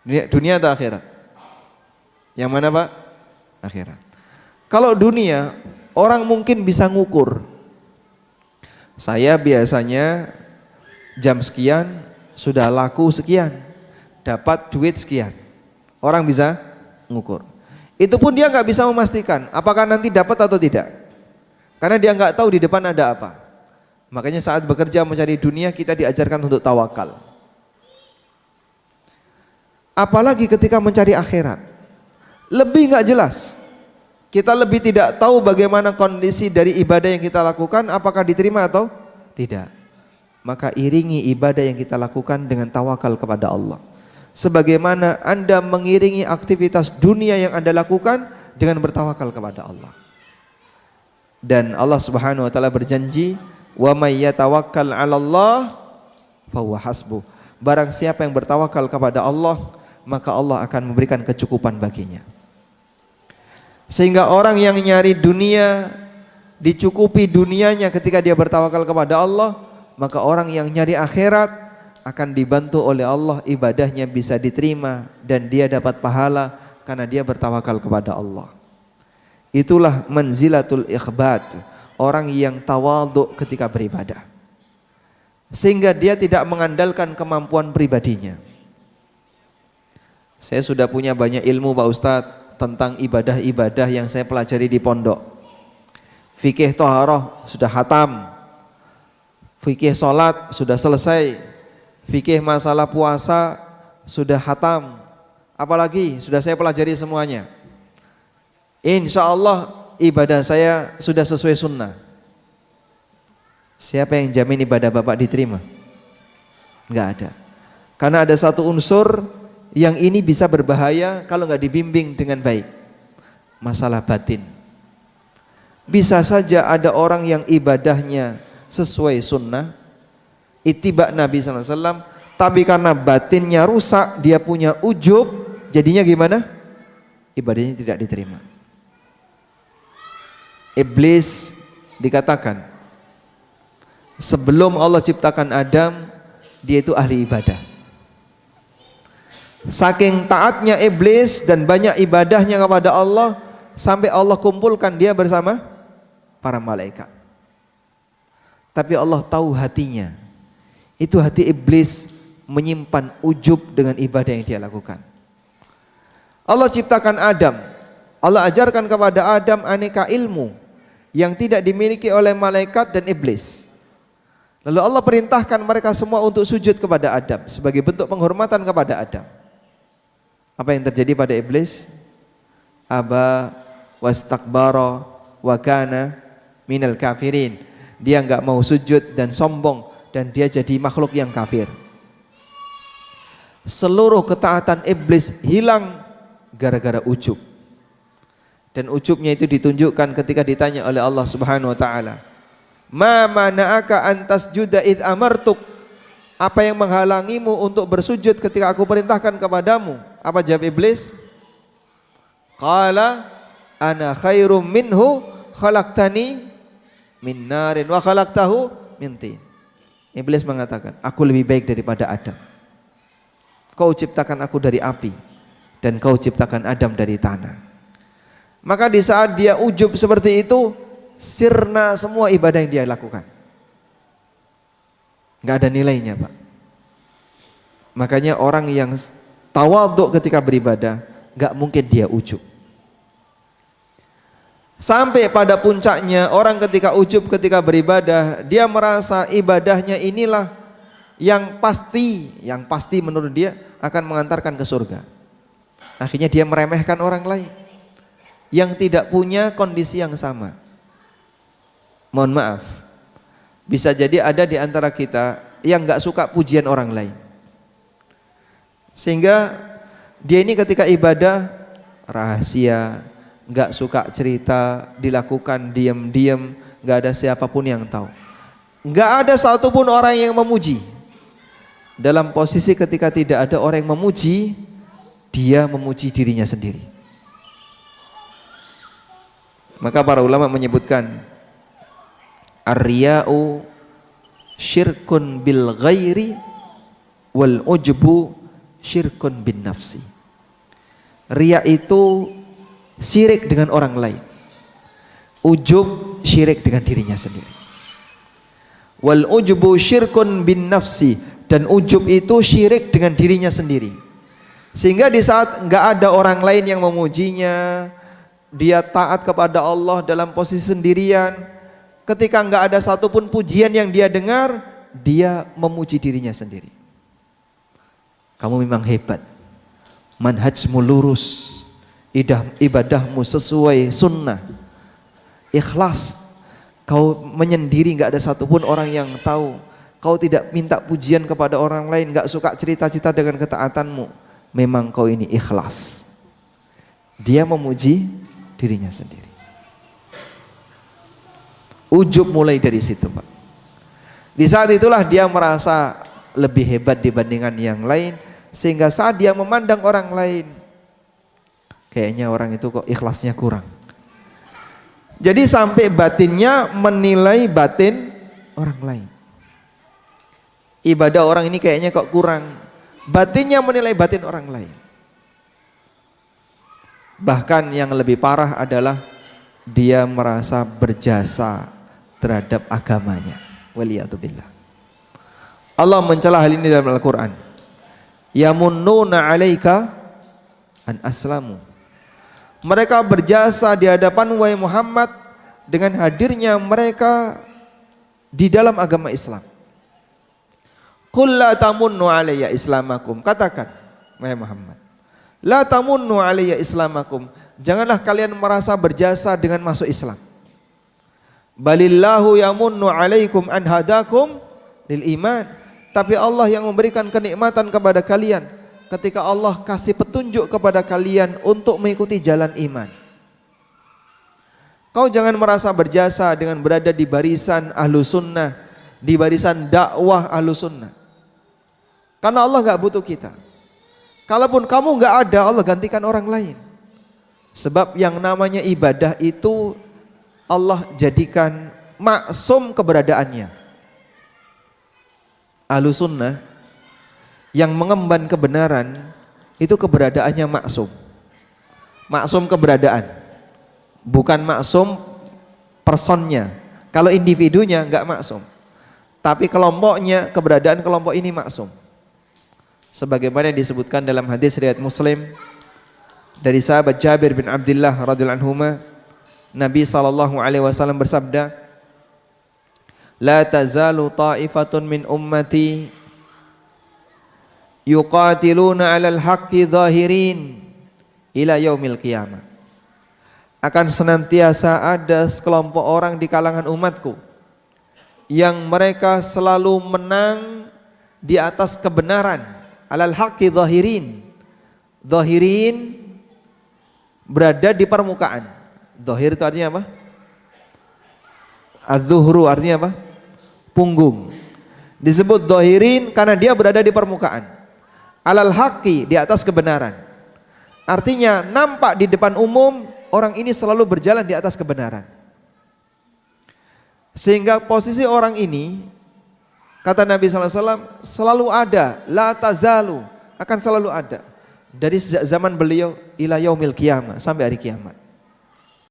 Dunia atau akhirat? Yang mana Pak? Akhirat. Kalau dunia, orang mungkin bisa ngukur. Saya biasanya jam sekian sudah laku sekian, dapat duit sekian. Orang bisa ngukur. Itu pun dia nggak bisa memastikan apakah nanti dapat atau tidak, karena dia nggak tahu di depan ada apa. Makanya saat bekerja mencari dunia, kita diajarkan untuk tawakal. Apalagi ketika mencari akhirat, lebih nggak jelas. Kita lebih tidak tahu bagaimana kondisi dari ibadah yang kita lakukan, apakah diterima atau tidak. Maka iringi ibadah yang kita lakukan dengan tawakal kepada Allah. Sebagaimana Anda mengiringi aktivitas dunia yang Anda lakukan dengan bertawakal kepada Allah. Dan Allah Subhanahu wa taala berjanji, "Wa may yatawakkal 'alallah fahuwa hasbuh." Barang siapa yang bertawakal kepada Allah, maka Allah akan memberikan kecukupan baginya. Sehingga orang yang nyari dunia, dicukupi dunianya ketika dia bertawakal kepada Allah, maka orang yang nyari akhirat akan dibantu oleh Allah, ibadahnya bisa diterima dan dia dapat pahala karena dia bertawakal kepada Allah. Itulah manzilatul ikhbat, orang yang tawadhu ketika beribadah, sehingga dia tidak mengandalkan kemampuan pribadinya. Saya sudah punya banyak ilmu Pak Ustadz tentang ibadah-ibadah yang saya pelajari di pondok. Fikih thaharah sudah hatam, fikih sholat sudah selesai, fikih masalah puasa sudah hatam, apalagi sudah saya pelajari semuanya. Insya Allah ibadah saya sudah sesuai sunnah. Siapa yang jamin ibadah Bapak diterima? Enggak ada. Karena ada satu unsur yang ini bisa berbahaya kalau nggak dibimbing dengan baik. Masalah batin. Bisa saja ada orang yang ibadahnya sesuai sunnah, ittiba Nabi SAW, tapi karena batinnya rusak, dia punya ujub, jadinya gimana? Ibadahnya tidak diterima. Iblis dikatakan sebelum Allah ciptakan Adam, dia itu ahli ibadah. Saking taatnya iblis dan banyak ibadahnya kepada Allah, sampai Allah kumpulkan dia bersama para malaikat. Tapi Allah tahu hatinya, itu hati iblis menyimpan ujub dengan ibadah yang dia lakukan. Allah ciptakan Adam, Allah ajarkan kepada Adam aneka ilmu yang tidak dimiliki oleh malaikat dan iblis. Lalu Allah perintahkan mereka semua untuk sujud kepada Adam sebagai bentuk penghormatan kepada Adam. Apa yang terjadi pada iblis? Aba wastakbara wa kana minal kafirin. Dia enggak mau sujud dan sombong, dan dia jadi makhluk yang kafir. Seluruh ketaatan iblis hilang gara-gara ujub. Dan ujubnya itu ditunjukkan ketika ditanya oleh Allah Subhanahu wa taala, "Ma mana'aka an tasjuda id amartuk?" Apa yang menghalangimu untuk bersujud ketika aku perintahkan kepadamu? Apa jawab iblis? Qala ana khairum minhu khalaqtani min narin wa khalaqtahu min tin. Iblis mengatakan, aku lebih baik daripada Adam. Kau ciptakan aku dari api dan kau ciptakan Adam dari tanah. Maka di saat dia ujub seperti itu, sirna semua ibadah yang dia lakukan. Enggak ada nilainya, Pak. Makanya orang yang tawadhu ketika beribadah, enggak mungkin dia ujub. Sampai pada puncaknya orang ketika ujub ketika beribadah, dia merasa ibadahnya inilah yang pasti menurut dia akan mengantarkan ke surga. Akhirnya dia meremehkan orang lain yang tidak punya kondisi yang sama. Mohon maaf, bisa jadi ada di antara kita yang enggak suka pujian orang lain, sehingga dia ini ketika ibadah rahasia, enggak suka cerita, dilakukan diam-diam, enggak ada siapapun yang tahu. Enggak ada satupun orang yang memuji. Dalam posisi ketika tidak ada orang yang memuji, dia memuji dirinya sendiri. Maka para ulama menyebutkan ar-riya'u syirkun bil ghairi wal ujbu syirkun bin nafsi. Riya itu syirik dengan orang lain. Ujub syirik dengan dirinya sendiri. Wal ujubu syirkun bin nafsi, dan ujub itu syirik dengan dirinya sendiri. Sehingga di saat enggak ada orang lain yang memujinya, dia taat kepada Allah dalam posisi sendirian. Ketika enggak ada satupun pujian yang dia dengar, dia memuji dirinya sendiri. Kamu memang hebat, manhajmu lurus, ibadahmu sesuai sunnah, ikhlas. Kau menyendiri, enggak ada satupun orang yang tahu. Kau tidak minta pujian kepada orang lain, enggak suka cerita-cerita dengan ketaatanmu. Memang kau ini ikhlas. Dia memuji dirinya sendiri. Ujub mulai dari situ, Pak. Di saat itulah dia merasa lebih hebat dibandingkan yang lain, sehingga saat dia memandang orang lain, kayaknya orang itu kok ikhlasnya kurang. Jadi sampai batinnya menilai batin orang lain. Ibadah orang ini kayaknya kok kurang, batinnya menilai batin orang lain. Bahkan yang lebih parah adalah dia merasa berjasa terhadap agamanya. Waliyatubillah. Allah mencela hal ini dalam Al-Quran. Yamunnuna alaika an aslamu. Mereka berjasa di hadapan wahai Muhammad dengan hadirnya mereka di dalam agama Islam. Qul la tamunnu alayya islamakum. Katakan wahai Muhammad, la tamunnu alayya islamakum. Janganlah kalian merasa berjasa dengan masuk Islam. Balillahu yamunnu alaikum an hadakum lil iman. Tapi Allah yang memberikan kenikmatan kepada kalian ketika Allah kasih petunjuk kepada kalian untuk mengikuti jalan iman. Kau jangan merasa berjasa dengan berada di barisan ahlu sunnah, di barisan dakwah ahlu sunnah. Karena Allah gak butuh kita. Kalaupun kamu gak ada, Allah gantikan orang lain. Sebab yang namanya ibadah itu Allah jadikan maksum keberadaannya. Ahlu sunnah yang mengemban kebenaran itu keberadaannya maksum. Maksum keberadaan, bukan maksum personnya. Kalau individunya enggak maksum, tapi kelompoknya, keberadaan kelompok ini maksum. Sebagaimana disebutkan dalam hadis riwayat Muslim dari sahabat Jabir bin Abdullah radhiyallahu anhuma, Nabi SAW bersabda, la tazalu ta'ifatun min ummati yuqatiluna 'alal haqqi zahirin ila yaumil qiyamah. Akan senantiasa ada sekelompok orang di kalangan umatku yang mereka selalu menang di atas kebenaran, 'alal haqqi zahirin. Zahirin berada di permukaan. Zahir itu artinya apa? Az-zuhru artinya apa? Punggung. Disebut zahirin karena dia berada di permukaan. Alal haqqi, di atas kebenaran. Artinya nampak di depan umum orang ini selalu berjalan di atas kebenaran. Sehingga posisi orang ini, kata Nabi SAW, selalu ada, la tazalu, akan selalu ada. Dari sejak zaman beliau ila yaumil qiyamah, sampai hari kiamat.